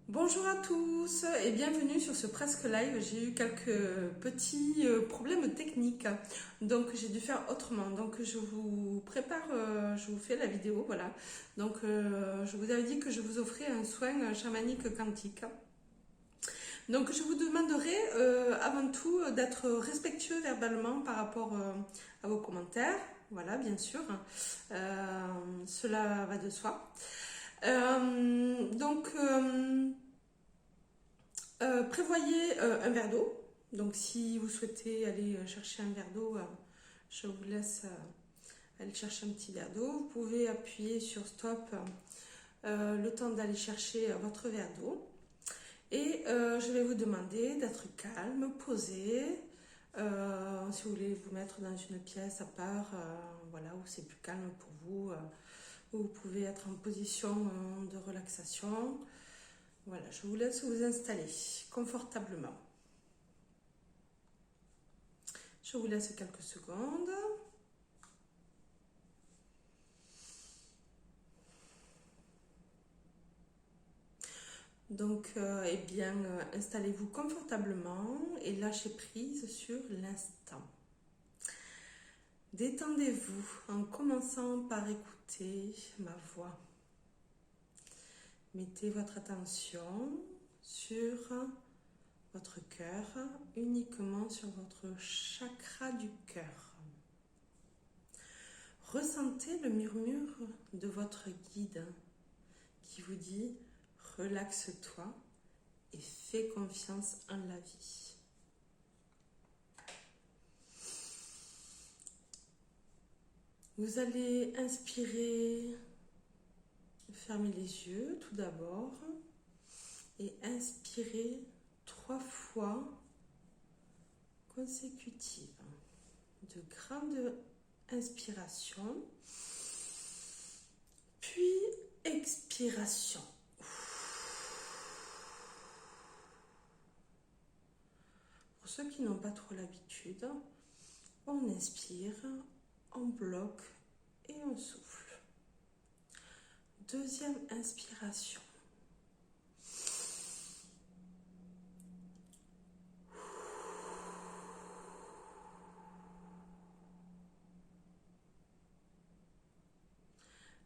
Bonjour à tous et bienvenue sur ce presque live. J'ai eu quelques petits problèmes techniques, donc j'ai dû faire autrement. Donc je vous prépare, je vous fais la vidéo, voilà. Donc je vous avais dit que je vous offrais un soin chamanique quantique. Donc je vous demanderai avant tout d'être respectueux verbalement par rapport à vos commentaires. Voilà, bien sûr. Cela va de soi. Prévoyez un verre d'eau. Donc, si vous souhaitez aller chercher un verre d'eau, je vous laisse aller chercher un petit verre d'eau. Vous pouvez appuyer sur stop le temps d'aller chercher votre verre d'eau. Et je vais vous demander d'être calme, posé. Si vous voulez vous mettre dans une pièce à part, voilà, où c'est plus calme pour vous, où vous pouvez être en position de relaxation. Voilà, je vous laisse vous installer confortablement. Je vous laisse quelques secondes. Donc, installez-vous confortablement et lâchez prise sur l'instant. Détendez-vous en commençant par écouter ma voix. Mettez votre attention sur votre cœur, uniquement sur votre chakra du cœur. Ressentez le murmure de votre guide qui vous dit « Relaxe-toi et fais confiance en la vie ». Vous allez inspirer, fermer les yeux tout d'abord et inspirer 3 fois consécutives. De grandes inspirations, puis expiration. Pour ceux qui n'ont pas trop l'habitude, on inspire, on bloque et on souffle. Deuxième inspiration.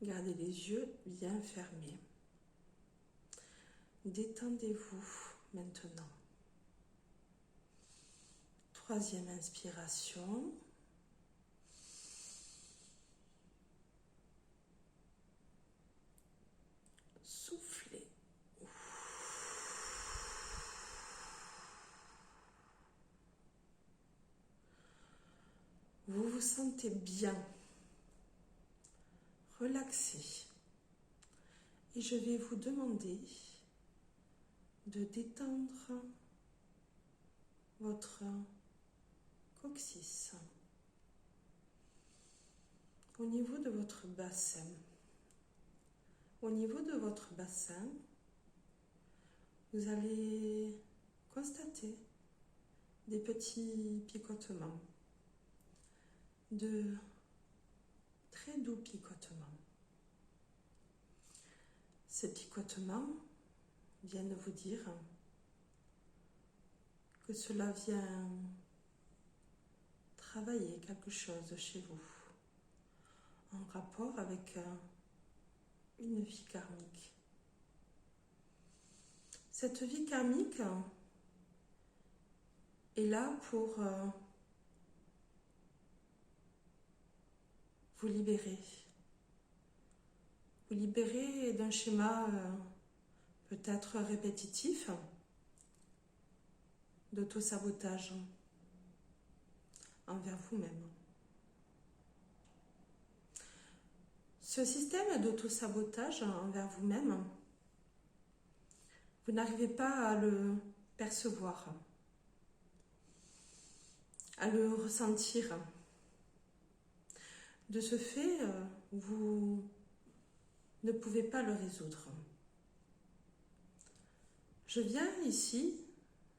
Gardez les yeux bien fermés. Détendez-vous maintenant. Troisième inspiration. Soufflez. Vous vous sentez bien, relaxé. Et je vais vous demander de détendre votre coccyx au niveau de votre bassin. Au niveau de votre bassin, vous allez constater des petits picotements, de très doux picotements. Ces picotements viennent vous dire que cela vient travailler quelque chose chez vous en rapport avec une vie karmique. Cette vie karmique est là pour vous libérer. Vous libérer d'un schéma peut-être répétitif d'auto-sabotage envers vous-même. Ce système d'auto-sabotage envers vous-même, vous n'arrivez pas à le percevoir, à le ressentir. De ce fait, vous ne pouvez pas le résoudre. Je viens ici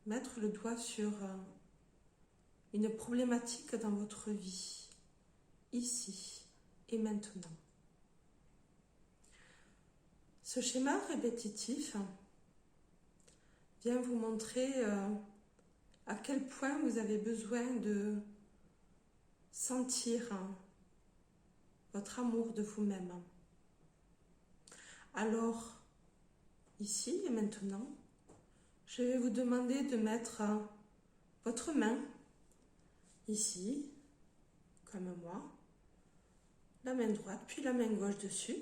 mettre le doigt sur une problématique dans votre vie, ici et maintenant. Ce schéma répétitif vient vous montrer à quel point vous avez besoin de sentir votre amour de vous-même. Alors, ici et maintenant, je vais vous demander de mettre votre main ici, comme moi, la main droite, puis la main gauche dessus,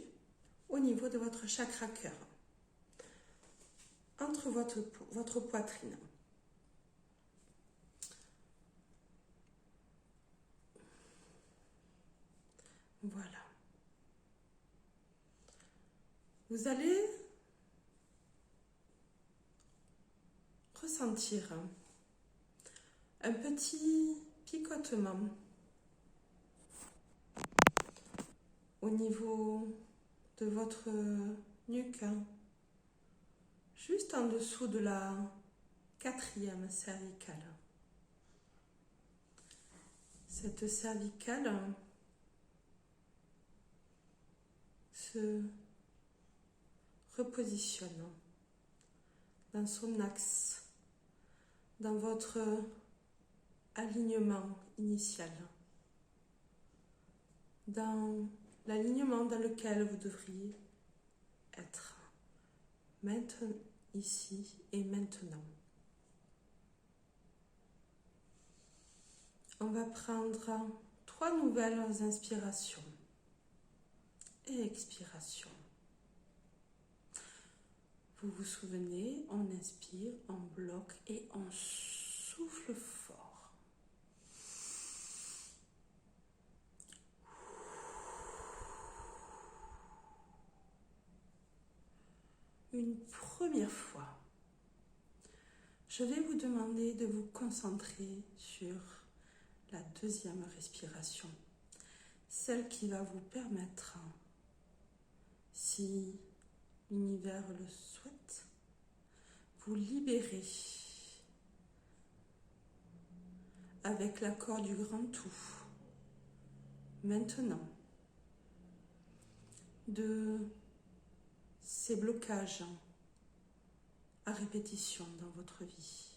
au niveau de votre chakra cœur, entre votre poitrine. Voilà. Vous allez ressentir un petit picotement au niveau de votre nuque, juste en dessous de la 4e cervicale. Cette cervicale se repositionne dans son axe, dans votre alignement initial, dans l'alignement dans lequel vous devriez être maintenant, ici et maintenant. On va prendre 3 nouvelles inspirations et expirations. Vous vous souvenez, on inspire, on bloque et on souffle fort. Une première fois, je vais vous demander de vous concentrer sur la 2e respiration, celle qui va vous permettre, si l'univers le souhaite, vous libérer avec l'accord du grand tout, maintenant, de ces blocages à répétition dans votre vie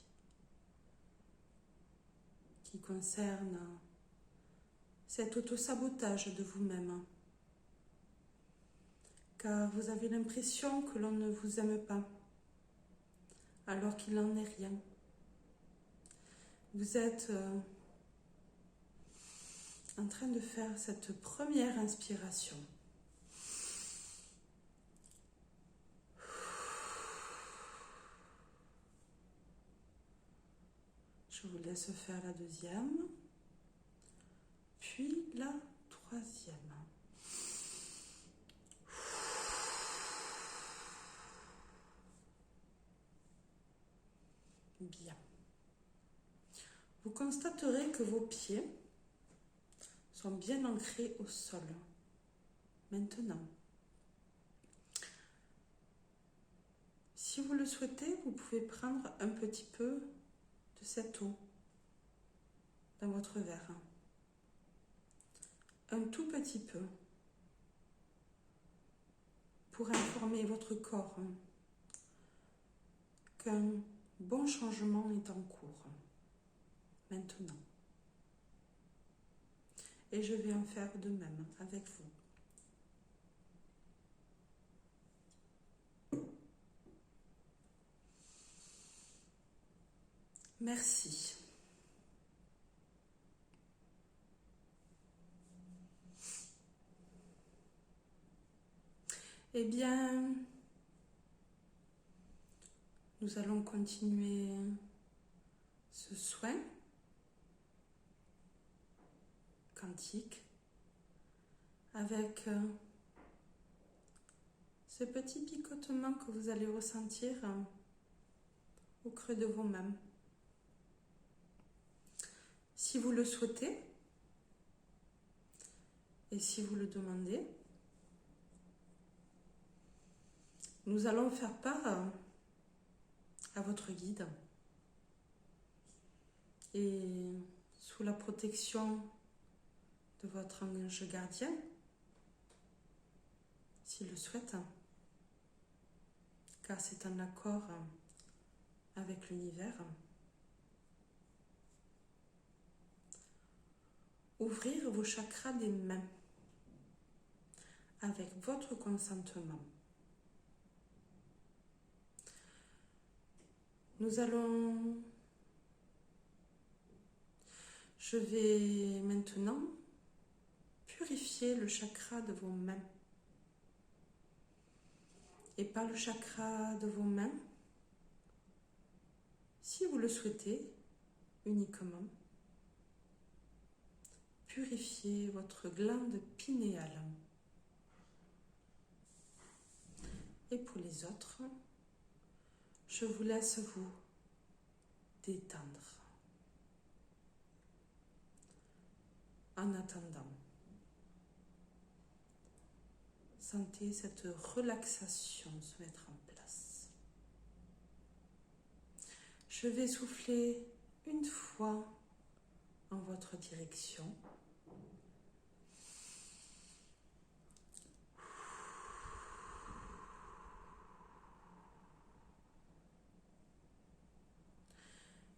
qui concernent cet autosabotage de vous-même, car vous avez l'impression que l'on ne vous aime pas, alors qu'il n'en est rien. Vous êtes en train de faire cette première inspiration. Je vous laisse faire la 2e, puis la 3e. Bien. Vous constaterez que vos pieds sont bien ancrés au sol. Maintenant, si vous le souhaitez, vous pouvez prendre un petit peu de cette eau dans votre verre. Un tout petit peu, pour informer votre corps qu'un bon changement est en cours maintenant. Et je vais en faire de même avec vous. Merci. Eh bien, nous allons continuer ce soin quantique avec ce petit picotement que vous allez ressentir au creux de vos mains. Si vous le souhaitez et si vous le demandez, nous allons faire part à votre guide et sous la protection de votre ange gardien, s'il le souhaite, car c'est un accord avec l'univers. Ouvrir vos chakras des mains avec votre consentement. Je vais maintenant purifier le chakra de vos mains. Et par le chakra de vos mains, si vous le souhaitez, uniquement, purifiez votre glande pinéale. Et pour les autres, je vous laisse vous détendre. En attendant, sentez cette relaxation se mettre en place. Je vais souffler une fois en votre direction.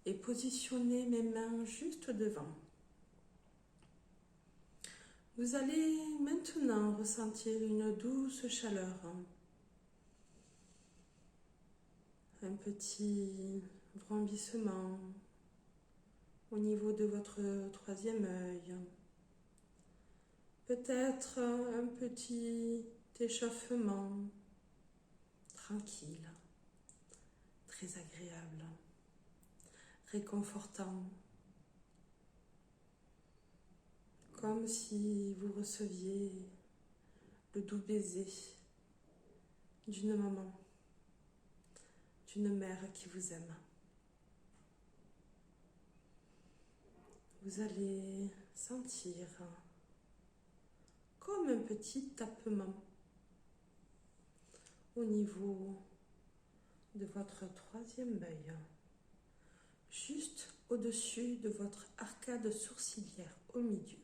Et positionnez mes mains juste devant. Vous allez maintenant ressentir une douce chaleur. Un petit vrombissement au niveau de votre troisième œil. Peut-être un petit échauffement tranquille, très agréable, réconfortant. Comme si vous receviez le doux baiser d'une maman, d'une mère qui vous aime. Vous allez sentir comme un petit tapement au niveau de votre troisième œil, juste au-dessus de votre arcade sourcilière au milieu.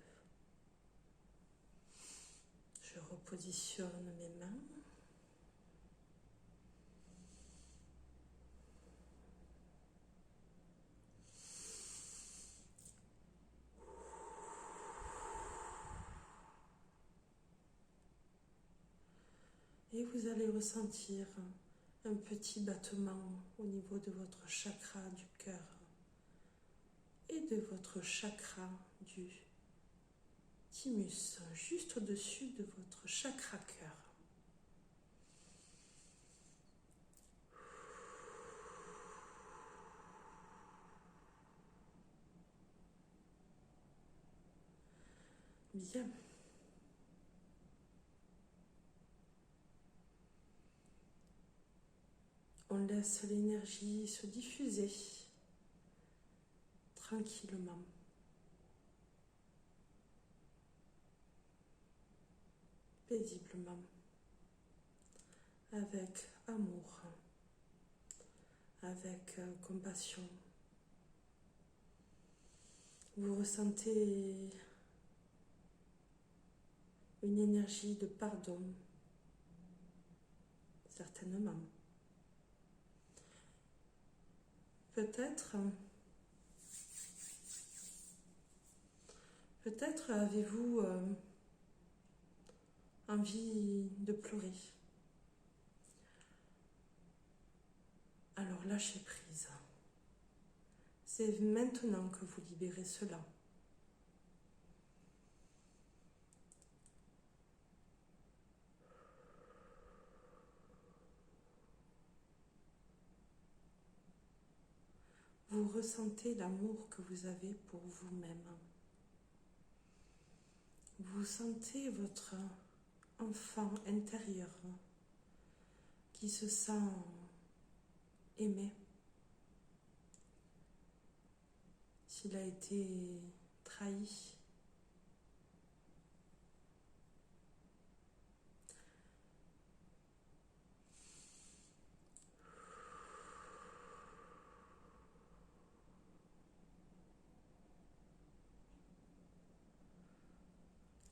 Je repositionne mes mains. Et vous allez ressentir un petit battement au niveau de votre chakra du cœur et de votre chakra du thymus, juste au-dessus de votre chakra cœur. Bien. On laisse l'énergie se diffuser tranquillement. Paisiblement, avec amour, avec compassion. Vous ressentez une énergie de pardon, certainement. Peut-être avez-vous envie de pleurer. Alors lâchez prise. C'est maintenant que vous libérez cela. Vous ressentez l'amour que vous avez pour vous-même. Vous sentez votre enfant intérieur qui se sent aimé. S'il a été trahi,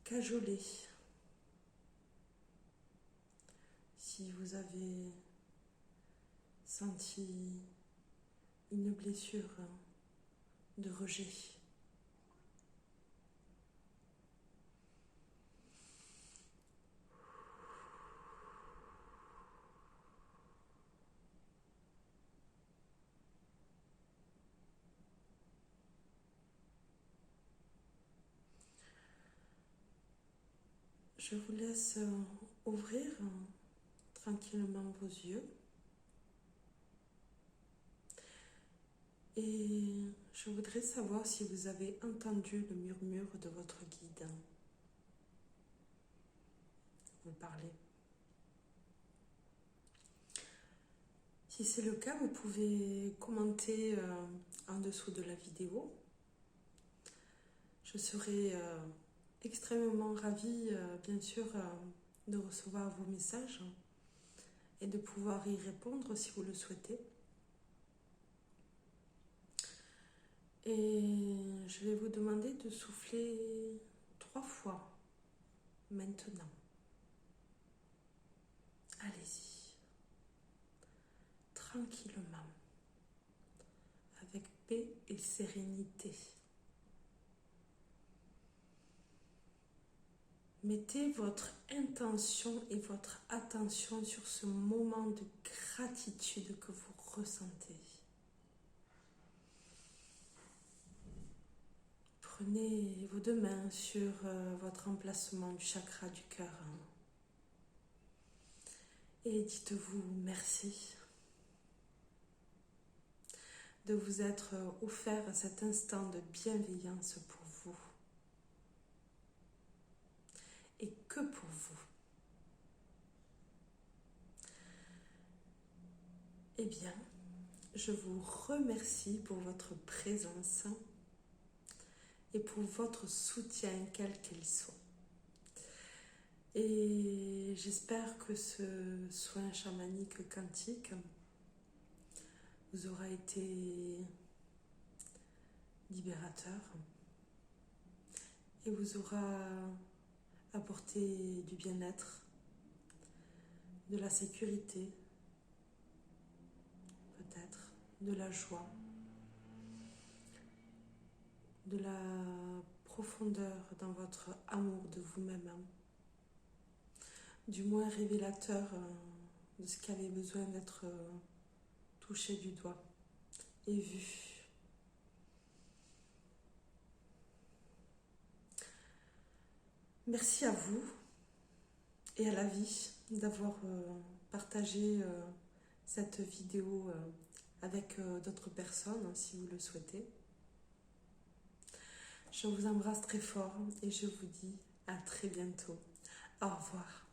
cajolé, si vous avez senti une blessure de rejet. Je vous laisse ouvrir tranquillement vos yeux et je voudrais savoir si vous avez entendu le murmure de votre guide vous parler. Si c'est le cas, vous pouvez commenter en dessous de la vidéo. Je serai extrêmement ravie, bien sûr, de recevoir vos messages et de pouvoir y répondre si vous le souhaitez. Et je vais vous demander de souffler 3 fois maintenant. Allez-y, tranquillement, avec paix et sérénité. Mettez votre intention et votre attention sur ce moment de gratitude que vous ressentez. Prenez vos 2 mains sur votre emplacement du chakra du cœur et dites-vous merci de vous être offert cet instant de bienveillance pour vous et que pour vous. Eh bien, je vous remercie pour votre présence et pour votre soutien, quel qu'il soit. Et j'espère que ce soin chamanique quantique vous aura été libérateur et vous aura apporté du bien-être, de la sécurité, peut-être, de la joie, de la profondeur dans votre amour de vous-même, du moins révélateur de ce qui avait besoin d'être touché du doigt et vu. Merci à vous et à la vie d'avoir partagé cette vidéo avec d'autres personnes si vous le souhaitez. Je vous embrasse très fort et je vous dis à très bientôt. Au revoir.